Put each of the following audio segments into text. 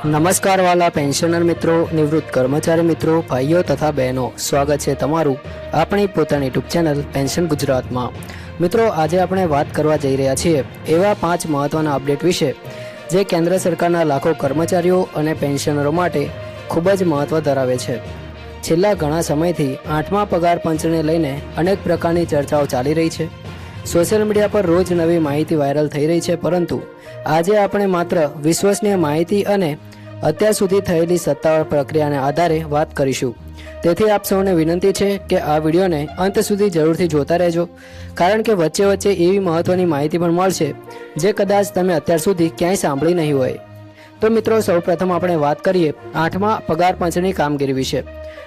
નમસ્કાર વાલા પેન્શનર મિત્રો, નિવૃત્ત કર્મચારી મિત્રો, ભાઈઓ તથા બહેનો, સ્વાગત છે તમારું આપણી પોતાની યુટ્યુબ ચેનલ પેન્શન ગુજરાતમાં। મિત્રો, આજે આપણે વાત કરવા જઈ રહ્યા છીએ એવા 5 મહત્વના અપડેટ વિશે જે કેન્દ્ર સરકારના લાખો કર્મચારીઓ અને પેન્શનરો માટે ખૂબ જ મહત્વ ધરાવે છે। છેલ્લા ઘણા સમયથી 8મા પગાર પંચને લઈને અનેક પ્રકારની ચર્ચાઓ ચાલી રહી છે। સોશિયલ મીડિયા પર રોજ નવી માહિતી વાયરલ થઈ રહી છે, પરંતુ આજે આપણે માત્ર વિશ્વસનીય માહિતી અને અત્યાર સુધી થયેલી સત્તાવાર પ્રક્રિયાના આધારે વાત કરીશું। તેથી આપ સૌને વિનંતી છે કે આ વિડીયોને અંત સુધી જરૂરથી જોતા રહેજો, કારણ કે વચ્ચે વચ્ચે એવી મહત્વની માહિતી પણ મળશે જે કદાચ તમે અત્યાર સુધી ક્યાંય સાંભળી નહીં હોય। તો મિત્રો, સૌપ્રથમ આપણે વાત કરીએ 8મા પગાર પંચની કામગીરી વિશે।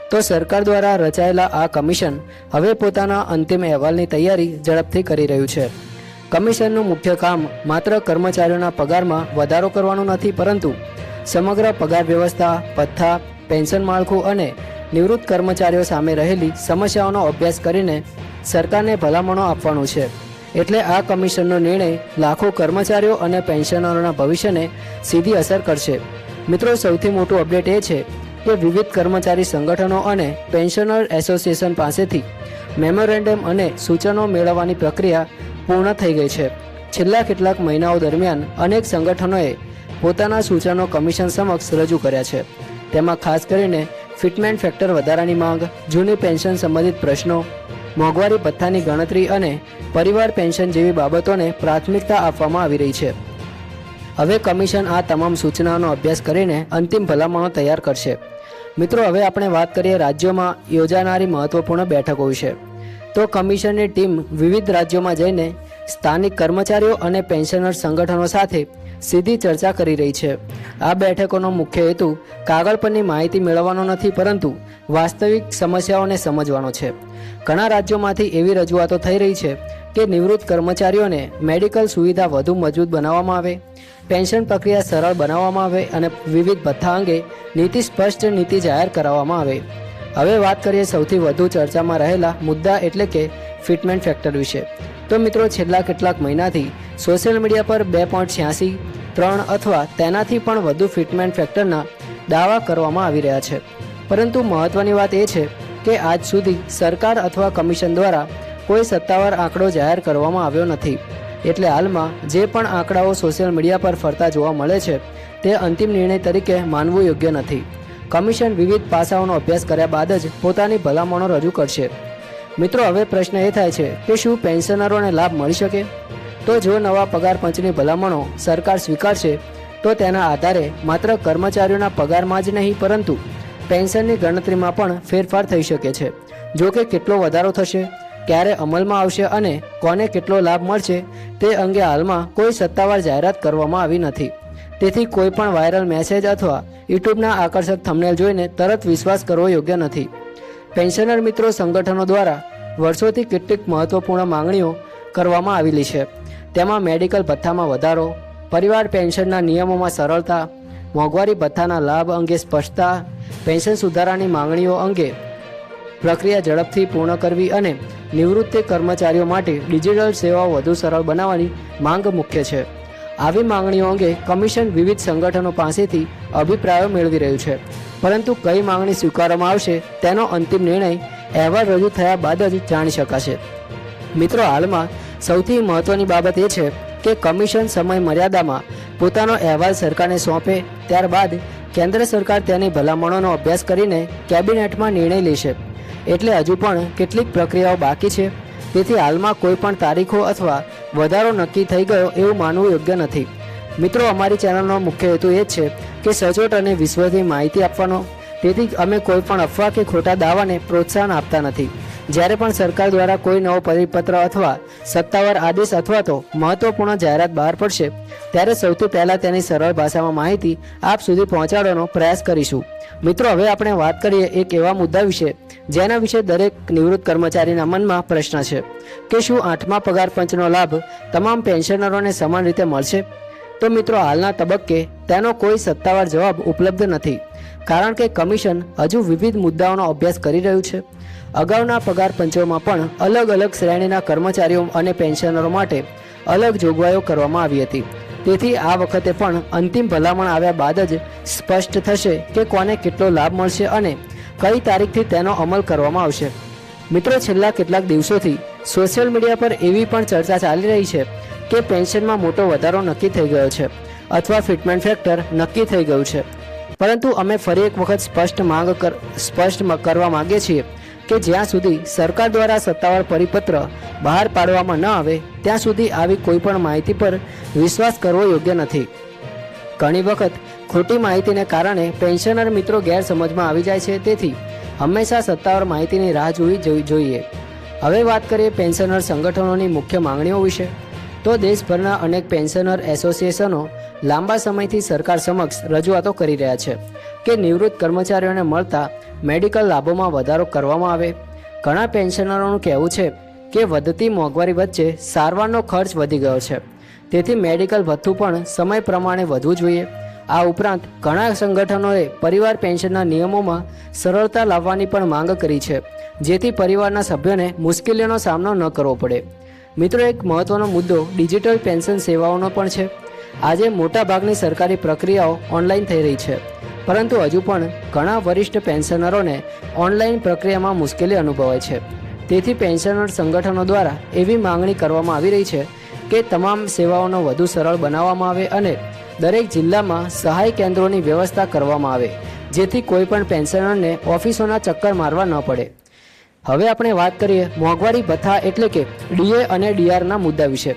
તો સરકાર દ્વારા રચાયેલા આ કમિશન હવે પોતાના અંતિમ અહેવાલની તૈયારી ઝડપથી કરી રહ્યું છે। કમિશનનું મુખ્ય કામ માત્ર કર્મચારીઓના પગારમાં વધારો કરવાનું નથી, પરંતુ સમગ્ર પગાર વ્યવસ્થા, ભથ્થા, પેન્શન માળખું અને નિવૃત્ત કર્મચારીઓ સામે રહેલી સમસ્યાઓનો અભ્યાસ કરીને સરકારને ભલામણો આપવાનું છે। એટલે આ કમિશનનો નિર્ણય લાખો કર્મચારીઓ અને પેન્શનરોના ભવિષ્યને સીધી અસર કરશે। મિત્રો, સૌથી મોટું અપડેટ એ છે કે વિવિધ કર્મચારી સંગઠનો અને પેન્શનર એસોસિએશન પાસેથી મેમોરેન્ડમ અને સૂચનો મેળવવાની પ્રક્રિયા પૂર્ણ થઈ ગઈ છે। છેલ્લા કેટલાક મહિનાઓ દરમિયાન અનેક સંગઠનોએ પોતાના સૂચનો કમિશન સમક્ષ રજૂ કર્યા છે। તેમાં ખાસ કરીને ફિટમેન્ટ ફેક્ટર વધારાની માંગ, જૂની પેન્શન સંબંધિત પ્રશ્નો, મોંઘવારી ભથ્થાની ગણતરી અને પરિવાર પેન્શન જેવી બાબતોને પ્રાથમિકતા આપવામાં આવી રહી છે। હવે કમિશન આ તમામ સૂચનાઓનો અભ્યાસ કરીને અંતિમ ભલામણો તૈયાર કરશે। મિત્રો, હવે આપણે વાત કરીએ રાજ્યોમાં યોજાનારી મહત્વપૂર્ણ બેઠકો વિશે। તો કમિશનની ટીમ વિવિધ રાજ્યોમાં જઈને સ્થાનિક કર્મચારીઓ અને પેન્શનર સંગઠનો સાથે સીધી ચર્ચા કરી રહી છે। આ બેઠકોનો મુખ્ય હેતુ કાગળ પરની માહિતી મેળવવાનો નથી, પરંતુ વાસ્તવિક સમસ્યાઓને સમજવાનો છે। ઘણા રાજ્યોમાંથી એવી રજૂઆતો થઈ રહી છે કે નિવૃત્ત કર્મચારીઓને મેડિકલ સુવિધા વધુ મજબૂત બનાવવામાં આવે, પેન્શન પ્રક્રિયા સરળ બનાવવામાં આવે અને વિવિધ ભથ્થા અંગે સ્પષ્ટ નીતિ જાહેર કરવામાં આવે। હવે વાત કરીએ સૌથી વધુ ચર્ચામાં રહેલા મુદ્દા એટલે કે ફિટમેન્ટ ફેક્ટર વિશે। તો મિત્રો, છેલ્લા કેટલાક મહિનાથી સોશિયલ મીડિયા પર 2.86, 3 અથવા તેનાથી પણ વધુ ફિટમેન્ટ ફેક્ટરના દાવા કરવામાં આવી રહ્યા છે, પરંતુ મહત્વની વાત એ છે કે આજ સુધી સરકાર અથવા કમિશન દ્વારા કોઈ સત્તાવાર આંકડો જાહેર કરવામાં આવ્યો નથી। એટલે હાલમાં જે પણ આંકડાઓ સોશિયલ મીડિયા પર ફરતા જોવા મળે છે તે અંતિમ નિર્ણય તરીકે માનવું યોગ્ય નથી। કમિશન વિવિધ પાસાઓનો અભ્યાસ કર્યા બાદ જ પોતાની ભલામણો રજૂ કરશે। મિત્રો, હવે પ્રશ્ન એ થાય છે કે શું પેન્શનરોને લાભ મળી શકે? તો જો નવા પગાર પંચની ભલામણો સરકાર સ્વીકારશે તો તેના આધારે માત્ર કર્મચારીઓના પગારમાં જ નહીં, પરંતુ પેન્શનની ગણતરીમાં પણ ફેરફાર થઈ શકે છે। જો કે કેટલો વધારો થશે, ક્યારે અમલમાં આવશે અને કોને કેટલો લાભ મળશે તે અંગે હાલમાં કોઈ સત્તાવાર જાહેરાત કરવામાં આવી નથી। તેથી કોઈ પણ વાયરલ મેસેજ અથવા યુટ્યુબના આકર્ષક થંબનેલ જોઈને તરત વિશ્વાસ કરવો યોગ્ય નથી। પેન્શનર મિત્રો સંગઠનો દ્વારા વર્ષોથી કેટલીક મહત્વપૂર્ણ માંગણીઓ કરવામાં આવેલી છે। તેમાં મેડિકલ ભથ્થામાં વધારો, પરિવાર પેન્શનના નિયમોમાં સરળતા, મોંઘવારી ભથ્થાના લાભ અંગે સ્પષ્ટતા, પેન્શન સુધારાની માંગણીઓ અંગે પ્રક્રિયા ઝડપથી પૂર્ણ કરવી અને નિવૃત્ત કર્મચારીઓ માટે ડિજિટલ સેવાઓ વધુ સરળ બનાવવાની માંગ મુખ્ય છે। આવી માંગણીઓ અંગે કમિશન વિવિધ સંગઠનો પાસેથી અભિપ્રાયો મેળવી રહ્યું છે, પરંતુ કઈ માંગણી સ્વીકારવામાં આવશે તેનો અંતિમ નિર્ણય અહેવાલ રજૂ થયા બાદ જ જાણી શકાશે। મિત્રો, હાલમાં સૌથી મહત્વની બાબત એ છે કે કમિશન સમય મર્યાદામાં પોતાનો અહેવાલ સરકારને સોંપે, ત્યારબાદ કેન્દ્ર સરકાર તેની ભલામણોનો અભ્યાસ કરીને કેબિનેટમાં નિર્ણય લેશે। એટલે હજુ પણ કેટલીક પ્રક્રિયાઓ બાકી છે, તેથી હાલમાં કોઈ પણ તારીખો અથવા વધારો નક્કી થઈ ગયો એવું માનવું યોગ્ય નથી। મિત્રો, અમારી ચેનલનો મુખ્ય હેતુ એ જ છે કે સચોટ અને વિશ્વસનીય માહિતી આપવાનો, તેથી અમે કોઈ પણ અફવા કે ખોટા દાવાને પ્રોત્સાહન આપતા નથી। જ્યારે પણ સરકાર દ્વારા કોઈ નવો પરિપત્ર અથવા સત્તાવાર આદેશ અથવા તો મહત્વપૂર્ણ જાહેરાત બહાર પડશે ત્યારે સૌથી પહેલાં તેની સરળ ભાષામાં માહિતી આપ સુધી પહોંચાડવાનો પ્રયાસ કરીશું। મિત્રો, હવે આપણે વાત કરીએ એક એવા મુદ્દા વિશે જેના વિશે દરેક નિવૃત્ત કર્મચારીના મનમાં પ્રશ્ન છે કે શું 8મા પગાર પંચનો લાભ તમામ પેન્શનરોને સમાન રીતે મળશે? તો મિત્રો, હાલના તબક્કે તેનો કોઈ સત્તાવાર જવાબ ઉપલબ્ધ નથી, કારણ કે કમિશન હજુ વિવિધ મુદ્દાઓનો અભ્યાસ કરી રહ્યું છે। અગાઉના પગાર પંચોમાં પણ અલગ અલગ શ્રેણીના કર્મચારીઓ અને પેન્શનરો માટે અલગ જોગવાઈઓ કરવામાં આવી હતી, તેથી આ વખતે પણ અંતિમ ભલામણ આવ્યા બાદ જ સ્પષ્ટ થશે કે કોને કેટલો લાભ મળશે અને કઈ તારીખથી તેનો અમલ કરવામાં આવશે। મિત્રો, છેલ્લા કેટલાક દિવસોથી સોશિયલ મીડિયા પર એવી પણ ચર્ચા ચાલી રહી છે કે પેન્શનમાં મોટો વધારો નક્કી થઈ ગયો છે અથવા ફિટમેન્ટ ફેક્ટર નક્કી થઈ ગયું છે, પરંતુ અમે ફરી એક વખત સ્પષ્ટ કરવા માંગીએ છીએ કે જ્યાં સુધી સરકાર દ્વારા સત્તાવાર પરિપત્ર બહાર પાડવામાં ન આવે ત્યાં સુધી આવી કોઈ પણ માહિતી પર વિશ્વાસ કરવો યોગ્ય નથી। ઘણી વખત ખોટી માહિતીને કારણે પેન્શનર મિત્રો ગેરસમજમાં આવી જાય છે, તેથી હંમેશા સત્તાવાર માહિતીની રાહ જોવી જોઈએ। હવે વાત કરીએ પેન્શનર સંગઠનોની મુખ્ય માંગણીઓ વિશે, તો દેશભરના અનેક પેન્શનર એસોસિએશનો લાંબા સમયથી સરકાર સમક્ષ રજૂઆતો કરી રહ્યા છે કે નિવૃત્ત કર્મચારીઓને મળતા મેડિકલ લાભોમાં વધારો કરવામાં આવે। ઘણા પેન્શનરોનું કહેવું છે કે વધતી મોંઘવારી વચ્ચે સારવારનો ખર્ચ વધી ગયો છે, તેથી મેડિકલ ભથ્થું પણ સમય પ્રમાણે વધવું જોઈએ। આ ઉપરાંત ઘણા સંગઠનોએ પરિવાર પેન્શનના નિયમોમાં સરળતા લાવવાની પણ માંગ કરી છે, જેથી પરિવારના સભ્યોને મુશ્કેલીઓનો સામનો ન કરવો પડે। મિત્રો, એક મહત્વનો મુદ્દો ડિજિટલ પેન્શન સેવાઓનો પણ છે। આજે મોટાભાગની સરકારી પ્રક્રિયાઓ ઓનલાઈન થઈ રહી છે, પરંતુ હજુ પણ ઘણા વરિષ્ઠ પેન્શનરોને ઓનલાઈન પ્રક્રિયામાં મુશ્કેલી અનુભવાય છે। તેથી પેન્શનર સંગઠનો દ્વારા એવી માંગણી કરવામાં આવી રહી છે કે તમામ સેવાઓનો વધુ સરળ બનાવવામાં આવે અને દરેક જિલ્લામાં સહાય કેન્દ્રોની વ્યવસ્થા કરવામાં આવે, જેથી કોઈ પણ પેન્શનરને ઓફિસોના ચક્કર મારવા ન પડે। હવે આપણે વાત કરીએ મોંઘવારી ભથ્થા એટલે કે ડીએ અને ડીઆરના મુદ્દા વિશે।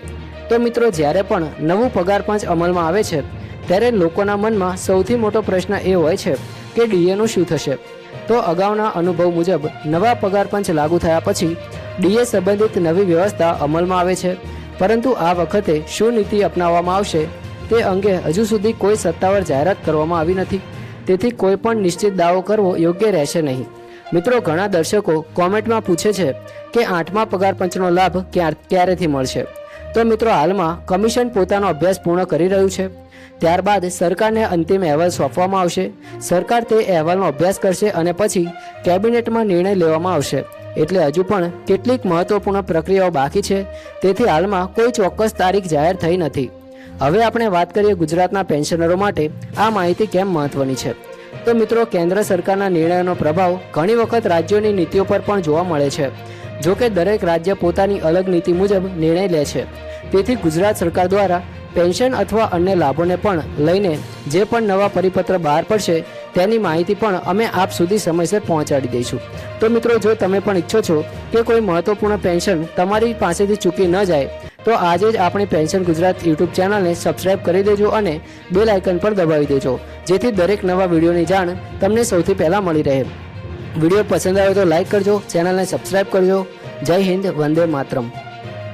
તો મિત્રો, જ્યારે પણ નવું પગાર પંચ અમલમાં આવે છે ત્યારે લોકોના મનમાં સૌથી મોટો પ્રશ્ન એ હોય છે કે ડીએનું શું થશે। તો અગાઉના અનુભવ મુજબ નવા પગાર પંચ લાગુ થયા પછી ડીએ સંબંધિત નવી વ્યવસ્થા અમલમાં આવે છે, પરંતુ આ વખતે શું નીતિ અપનાવવામાં આવશે તે અંગે હજુ સુધી કોઈ સત્તાવાર જાહેરાત કરવામાં આવી નથી, તેથી કોઈ પણ નિશ્ચિત દાવો કરવો યોગ્ય રહેશે નહીં। મિત્રો, ઘણા દર્શકો કોમેન્ટમાં પૂછે છે કે 8મા પગાર પંચનો લાભ ક્યારેથી મળશે। તો મિત્રો, હાલમાં કમિશન પોતાનો અભ્યાસ પૂર્ણ કરી રહ્યું છે, ત્યારબાદ સરકારને અંતિમ અહેવાલ સોંપવામાં આવશે। સરકાર તે અહેવાલનો અભ્યાસ કરશે અને પછી કેબિનેટમાં નિર્ણય લેવામાં આવશે। એટલે હજુ પણ કેટલીક મહત્વપૂર્ણ પ્રક્રિયાઓ બાકી છે, તેથી હાલમાં કોઈ ચોક્કસ તારીખ જાહેર થઈ નથી। હવે આપણે વાત કરીએ ગુજરાતના પેન્શનરો માટે આ માહિતી કેમ મહત્વની છે। તો મિત્રો, કેન્દ્ર સરકારના નિર્ણયોનો પ્રભાવ ઘણી વખત રાજ્યોની નીતિઓ પર પણ જોવા મળે છે। જો કે દરેક રાજ્ય પોતાની અલગ નીતિ મુજબ નિર્ણય લે છે, તેથી ગુજરાત સરકાર દ્વારા પેન્શન અથવા અન્ય લાભોને પણ લઈને જે પણ નવા પરિપત્ર બહાર પડશે તેની માહિતી પણ અમે આપ સુધી સમયસર પહોંચાડી દઈશું। તો મિત્રો, જો તમે પણ ઈચ્છો છો કે કોઈ મહત્વપૂર્ણ પેન્શન તમારી પાસેથી ચૂકી ન જાય તો આજે જ આપણી પેન્શન ગુજરાત યુટ્યુબ ચેનલને સબસ્ક્રાઇબ કરી દેજો અને બેલ આઇકન પર દબાવી દેજો, જેથી દરેક નવા વિડીયોની જાણ તમને સૌથી પહેલાં મળી રહે। વિડીયો પસંદ આવે તો લાઇક કરજો, ચેનલને સબસ્ક્રાઇબ કરજો। જય હિન્દ, વંદે માતરમ।